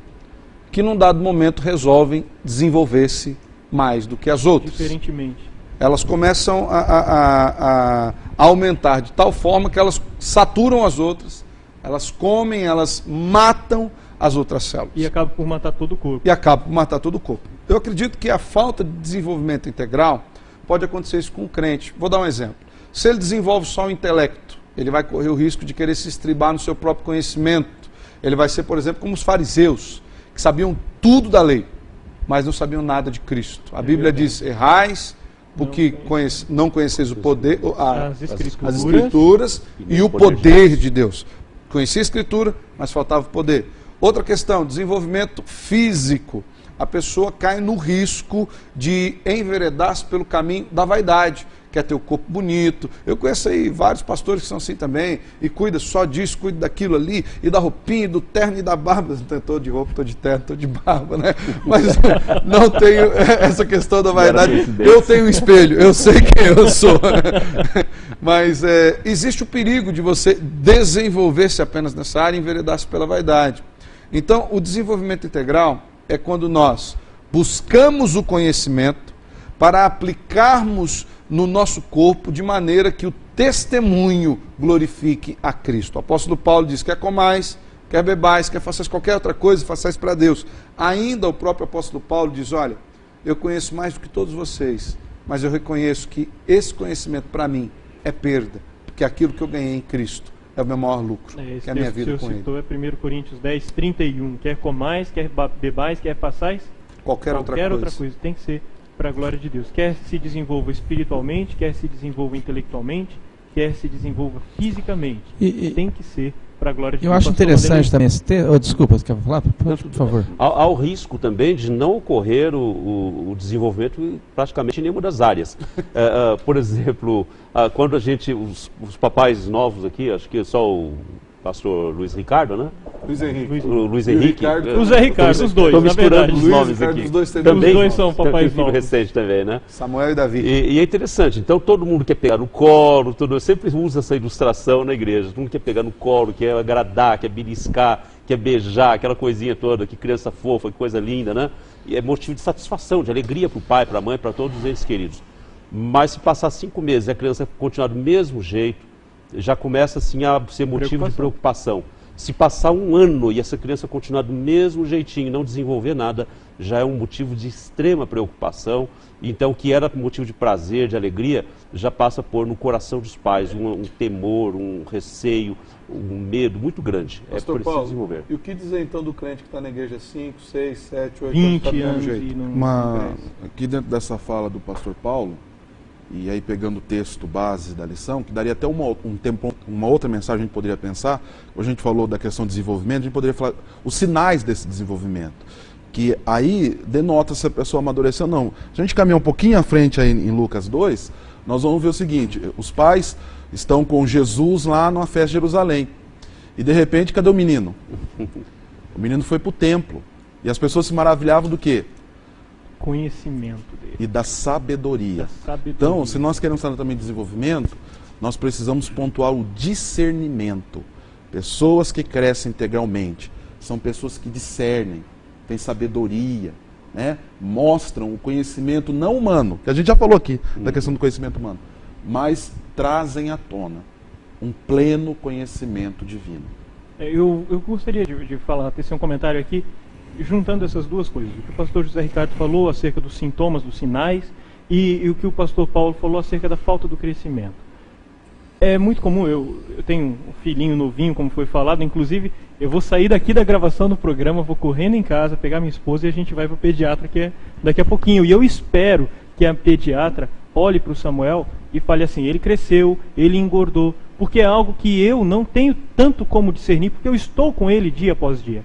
que num dado momento resolvem desenvolver-se mais do que as outras. Diferentemente. Elas começam a aumentar de tal forma que elas saturam as outras, elas comem, elas matam as outras células. E acaba por matar todo o corpo. E acaba por matar todo o corpo. Eu acredito que a falta de desenvolvimento integral pode acontecer isso com o crente. Vou dar um exemplo. Se ele desenvolve só o intelecto, ele vai correr o risco de querer se estribar no seu próprio conhecimento. Ele vai ser, por exemplo, como os fariseus, que sabiam tudo da lei, mas não sabiam nada de Cristo. A Bíblia diz, errais, porque não conheceis o poder, as escrituras e o poder de Deus. Conhecia a Escritura, mas faltava o poder. Outra questão, desenvolvimento físico. A pessoa cai no risco de enveredar-se pelo caminho da vaidade. Quer ter o corpo bonito. Eu conheço aí vários pastores que são assim também, e cuida só disso, cuida daquilo ali, e da roupinha, do terno e da barba. Não estou de roupa, estou de terno, estou de barba, né? Mas não tenho essa questão da vaidade. Eu tenho um espelho, eu sei quem eu sou. Mas existe o perigo de você desenvolver-se apenas nessa área e enveredar-se pela vaidade. Então, o desenvolvimento integral é quando nós buscamos o conhecimento para aplicarmos no nosso corpo de maneira que o testemunho glorifique a Cristo. O apóstolo Paulo diz, quer comais, quer bebais, quer façais qualquer outra coisa, façais para Deus. Ainda o próprio apóstolo Paulo diz, olha, eu conheço mais do que todos vocês, mas eu reconheço que esse conhecimento para mim é perda, porque aquilo que eu ganhei em Cristo é o meu maior lucro, que é a minha vida com Ele. Citou, é 1 Coríntios 10, 31. Quer comais, quer bebais, quer façais qualquer outra coisa. Tem que ser para a glória de Deus. Quer se desenvolva espiritualmente, quer se desenvolva intelectualmente, quer se desenvolva fisicamente. Tem que ser para a glória de Deus. Eu acho interessante também esse texto. Desculpa, você quer falar? Por favor. Há o risco também de não ocorrer o desenvolvimento em praticamente nenhuma das áreas. Por exemplo, quando os papais novos aqui, acho que só o pastor Luiz Ricardo, né? Luiz Henrique. Luiz Henrique. O Zé Ricardo, os dois, estou misturando os nomes Ricardo, aqui. Os dois são papais novos. Recente também, né? Samuel e Davi. E é interessante, então todo mundo quer pegar no colo, eu sempre uso essa ilustração na igreja, todo mundo quer pegar no colo, quer agradar, quer beliscar, quer beijar, aquela coisinha toda, que criança fofa, que coisa linda, né? E é motivo de satisfação, de alegria para o pai, para a mãe, para todos os entes queridos. Mas se passar 5 meses e a criança continuar do mesmo jeito, já começa assim a ser motivo de preocupação. Se passar 1 ano e essa criança continuar do mesmo jeitinho e não desenvolver nada, já é um motivo de extrema preocupação. Então, o que era motivo de prazer, de alegria, já passa a pôr no coração dos pais um temor, um receio, um medo muito grande. Pastor preciso Paulo, desenvolver. E o que dizer então do crente que está na igreja 5, 6, 7, 8, 20 anos jeito? Aqui dentro dessa fala do pastor Paulo, e aí pegando o texto base da lição, que daria até uma outra mensagem a gente poderia pensar, hoje a gente falou da questão de desenvolvimento, a gente poderia falar os sinais desse desenvolvimento, que aí denota se a pessoa amadureceu ou não. Se a gente caminhar um pouquinho à frente aí em Lucas 2, nós vamos ver o seguinte, os pais estão com Jesus lá numa festa de Jerusalém, e de repente, cadê o menino? O menino foi para o templo, e as pessoas se maravilhavam do quê? Conhecimento dele. E da sabedoria. Então, se nós queremos falar também de desenvolvimento, nós precisamos pontuar o discernimento. Pessoas que crescem integralmente são pessoas que discernem, têm sabedoria, né? Mostram o conhecimento não humano, que a gente já falou aqui da questão do conhecimento humano, mas trazem à tona um pleno conhecimento divino. Eu gostaria de falar, tecer um comentário aqui, juntando essas duas coisas, o que o pastor José Ricardo falou acerca dos sintomas, dos sinais, e o que o pastor Paulo falou acerca da falta do crescimento. É muito comum, eu tenho um filhinho novinho, como foi falado, inclusive eu vou sair daqui da gravação do programa, vou correndo em casa, pegar minha esposa e a gente vai para o pediatra, que é daqui a pouquinho. E eu espero que a pediatra olhe para o Samuel e fale assim, ele cresceu, ele engordou, porque é algo que eu não tenho tanto como discernir, porque eu estou com ele dia após dia.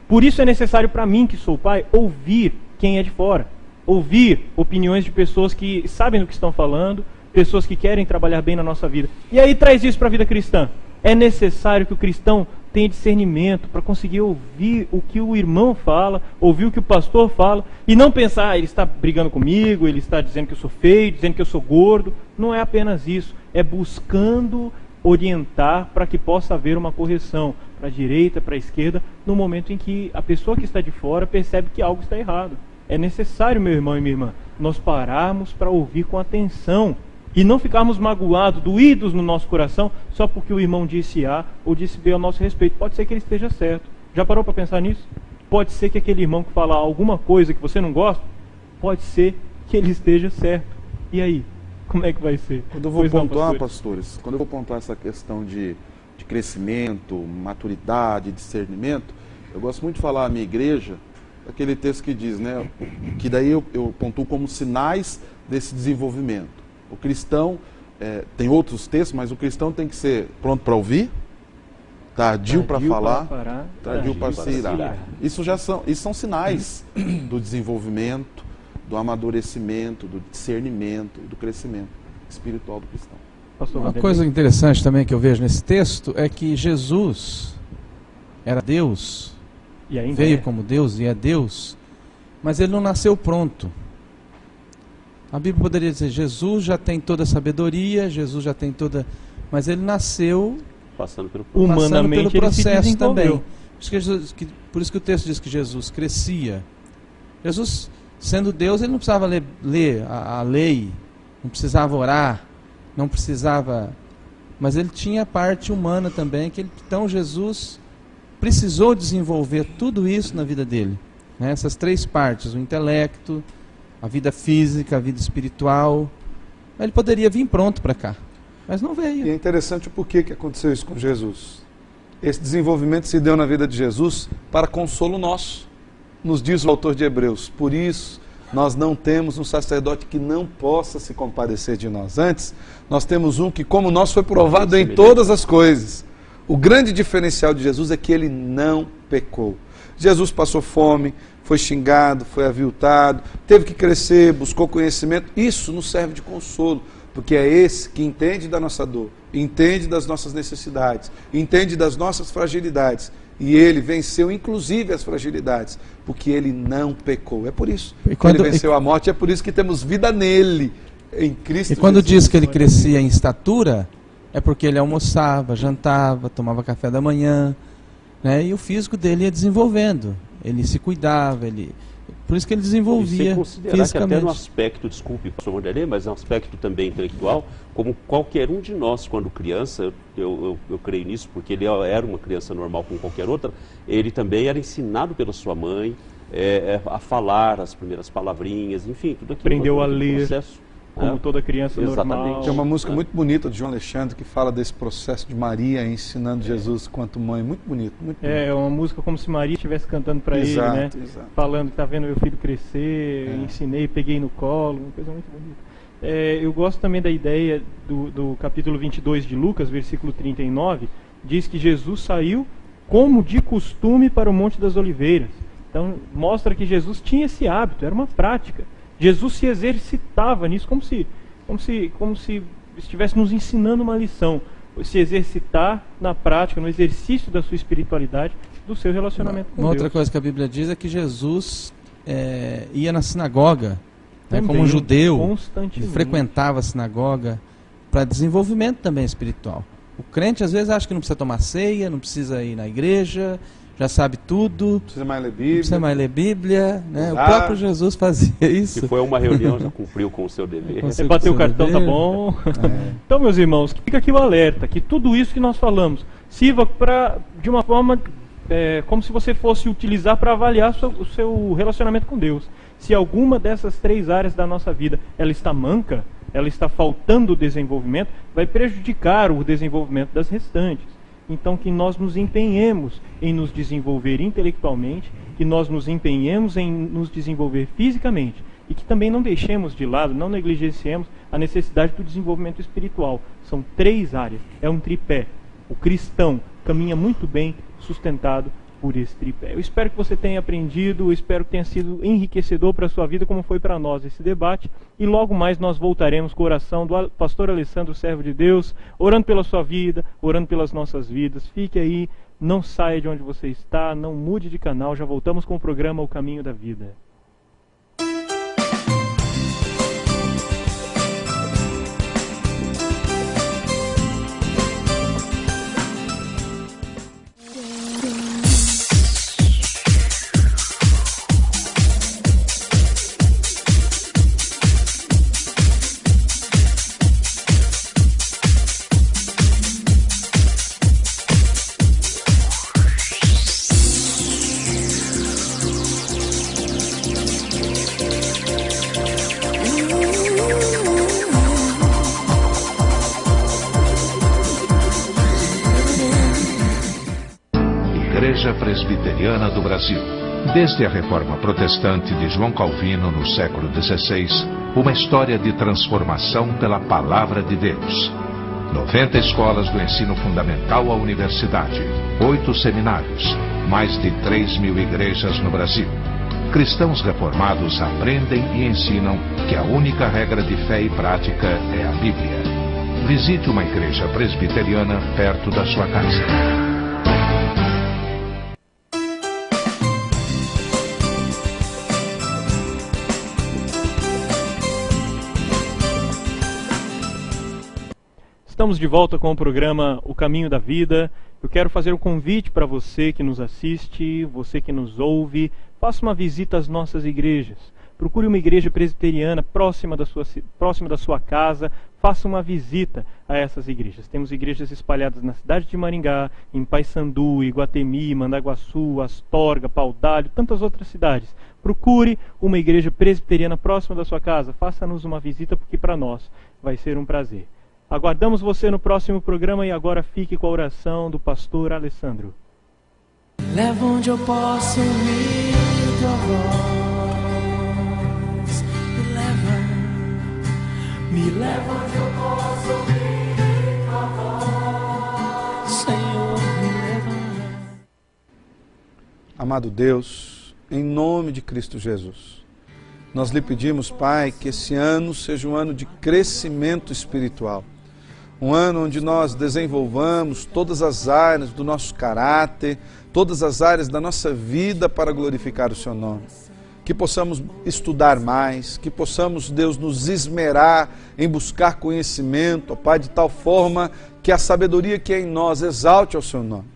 Por isso é necessário para mim, que sou pai, ouvir quem é de fora. Ouvir opiniões de pessoas que sabem do que estão falando, pessoas que querem trabalhar bem na nossa vida. E aí traz isso para a vida cristã. É necessário que o cristão tenha discernimento para conseguir ouvir o que o irmão fala, ouvir o que o pastor fala, e não pensar, ele está brigando comigo, ele está dizendo que eu sou feio, dizendo que eu sou gordo. Não é apenas isso. É buscando orientar para que possa haver uma correção para a direita, para a esquerda, no momento em que a pessoa que está de fora percebe que algo está errado. É necessário, meu irmão e minha irmã, nós pararmos para ouvir com atenção e não ficarmos magoados, doídos no nosso coração, só porque o irmão disse A ou disse B ao nosso respeito. Pode ser que ele esteja certo. Já parou para pensar nisso? Pode ser que aquele irmão que fala alguma coisa que você não gosta, pode ser que ele esteja certo. E aí? Como é que vai ser? Quando eu vou pontuar, pastores, quando eu vou pontuar essa questão de crescimento, maturidade, discernimento, eu gosto muito de falar à minha igreja, aquele texto que diz, né, que daí eu pontuo como sinais desse desenvolvimento. O cristão, tem outros textos, mas o cristão tem que ser pronto para ouvir, tardio para falar, tardio para se irar. Isso são sinais do desenvolvimento, do amadurecimento, do discernimento e do crescimento espiritual do cristão. Uma coisa interessante também que eu vejo nesse texto é que Jesus era Deus, e ainda veio como Deus e é Deus, mas ele não nasceu pronto. A Bíblia poderia dizer, Jesus já tem toda a sabedoria, Jesus já tem toda... Mas ele nasceu passando pelo processo também. Por isso que o texto diz que Jesus crescia. Jesus, sendo Deus, ele não precisava ler a lei, não precisava orar, não precisava... Mas ele tinha a parte humana também, então Jesus precisou desenvolver tudo isso na vida dele. Né? Essas três partes, o intelecto, a vida física, a vida espiritual. Ele poderia vir pronto para cá, mas não veio. E é interessante o porquê que aconteceu isso com Jesus. Esse desenvolvimento se deu na vida de Jesus para consolo nosso, nos diz o autor de Hebreus. Por isso, nós não temos um sacerdote que não possa se compadecer de nós. Antes, nós temos um que, como nós, foi provado em todas as coisas. O grande diferencial de Jesus é que ele não pecou. Jesus passou fome, foi xingado, foi aviltado, teve que crescer, buscou conhecimento. Isso nos serve de consolo, porque é esse que entende da nossa dor, entende das nossas necessidades, entende das nossas fragilidades. E ele venceu inclusive as fragilidades, porque ele não pecou. É por isso que ele venceu a morte, é por isso que temos vida nele, em Cristo Jesus. E quando diz que ele crescia em estatura, é porque ele almoçava, jantava, tomava café da manhã, né? E o físico dele ia desenvolvendo. Ele se cuidava, por isso que ele desenvolvia fisicamente. Que até no aspecto, desculpe, pastor Wanderlei, mas é um aspecto também intelectual, como qualquer um de nós, quando criança, eu creio nisso, porque ele era uma criança normal como qualquer outra, ele também era ensinado pela sua mãe a falar as primeiras palavrinhas, enfim, tudo aquilo. Aprendeu a ler, como toda criança normal. Tem uma música muito bonita de João Alexandre que fala desse processo de Maria ensinando Jesus quanto mãe, muito bonito. Muito bonito. É uma música como se Maria estivesse cantando para ele, né? Exato. Falando que está vendo meu filho crescer, ensinei, peguei no colo, uma coisa muito bonita. Eu gosto também da ideia do capítulo 22 de Lucas, versículo 39, diz que Jesus saiu como de costume para o Monte das Oliveiras. Então mostra que Jesus tinha esse hábito, era uma prática. Jesus se exercitava nisso como se estivesse nos ensinando uma lição, se exercitar na prática, no exercício da sua espiritualidade, do seu relacionamento com Deus. Uma outra coisa que a Bíblia diz é que Jesus ia na sinagoga, né, como um judeu, ele frequentava a sinagoga para desenvolvimento também espiritual. O crente às vezes acha que não precisa tomar ceia, não precisa ir na igreja, já sabe tudo, não precisa mais ler Bíblia, não precisa mais ler Bíblia, né? O próprio Jesus fazia isso. Se foi uma reunião, já cumpriu com o seu dever. Você bateu o cartão, tá bom. Então, meus irmãos, fica aqui o alerta, que tudo isso que nós falamos sirva de uma forma como se você fosse utilizar para avaliar o seu relacionamento com Deus. Se alguma dessas três áreas da nossa vida ela está manca, ela está faltando desenvolvimento, vai prejudicar o desenvolvimento das restantes. Então, que nós nos empenhemos em nos desenvolver intelectualmente, que nós nos empenhemos em nos desenvolver fisicamente e que também não deixemos de lado, não negligenciemos a necessidade do desenvolvimento espiritual. São três áreas, é um tripé. O cristão caminha muito bem sustentado por esse tripé. Eu espero que você tenha aprendido, eu espero que tenha sido enriquecedor para a sua vida, como foi para nós esse debate, e logo mais nós voltaremos com a oração do pastor Alessandro, servo de Deus, orando pela sua vida, orando pelas nossas vidas. Fique aí, não saia de onde você está, não mude de canal, já voltamos com o programa O Caminho da Vida. Igreja Presbiteriana do Brasil. Desde a Reforma Protestante de João Calvino no século XVI, uma história de transformação pela Palavra de Deus. 90 escolas do ensino fundamental à universidade, 8 seminários, mais de 3.000 igrejas no Brasil. Cristãos reformados aprendem e ensinam que a única regra de fé e prática é a Bíblia. Visite uma igreja presbiteriana perto da sua casa. Estamos de volta com o programa O Caminho da Vida. Eu quero fazer um convite para você que nos assiste, você que nos ouve. Faça uma visita às nossas igrejas. Procure uma igreja presbiteriana próxima da sua casa. Faça uma visita a essas igrejas. Temos igrejas espalhadas na cidade de Maringá, em Paysandu, Iguatemi, Mandaguaçu, Astorga, Paudalho, tantas outras cidades. Procure uma igreja presbiteriana próxima da sua casa. Faça-nos uma visita, porque para nós vai ser um prazer. Aguardamos você no próximo programa e agora fique com a oração do pastor Alessandro. Leva onde eu posso ouvir tua voz. Me leva onde eu posso ouvir tua voz. Senhor, me leva. Amado Deus, em nome de Cristo Jesus, nós lhe pedimos, Pai, que esse ano seja um ano de crescimento espiritual. Um ano onde nós desenvolvamos todas as áreas do nosso caráter, todas as áreas da nossa vida para glorificar o Seu nome. Que possamos estudar mais, que possamos, Deus, nos esmerar em buscar conhecimento, ó Pai, de tal forma que a sabedoria que é em nós exalte ao Seu nome.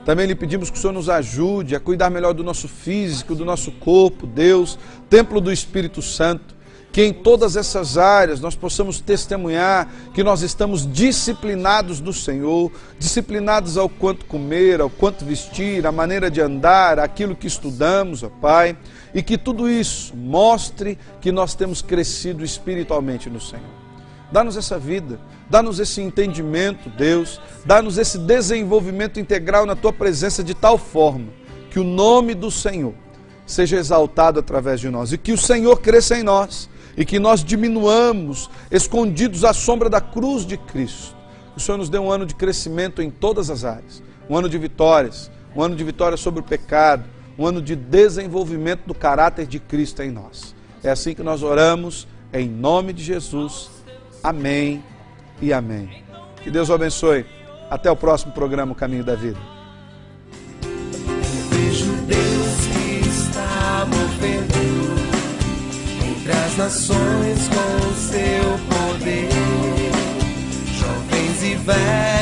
Também lhe pedimos que o Senhor nos ajude a cuidar melhor do nosso físico, do nosso corpo, Deus, templo do Espírito Santo. Que em todas essas áreas nós possamos testemunhar que nós estamos disciplinados do Senhor, disciplinados ao quanto comer, ao quanto vestir, à maneira de andar, aquilo que estudamos, ó Pai, e que tudo isso mostre que nós temos crescido espiritualmente no Senhor. Dá-nos essa vida, dá-nos esse entendimento, Deus, dá-nos esse desenvolvimento integral na Tua presença de tal forma que o nome do Senhor seja exaltado através de nós e que o Senhor cresça em nós. E que nós diminuamos, escondidos à sombra da cruz de Cristo. O Senhor nos dê um ano de crescimento em todas as áreas. Um ano de vitórias, um ano de vitória sobre o pecado, um ano de desenvolvimento do caráter de Cristo em nós. É assim que nós oramos, em nome de Jesus. Amém e amém. Que Deus o abençoe. Até o próximo programa, O Caminho da Vida. Vejo Deus que está movendo entre as nações com o seu poder, jovens e velhos.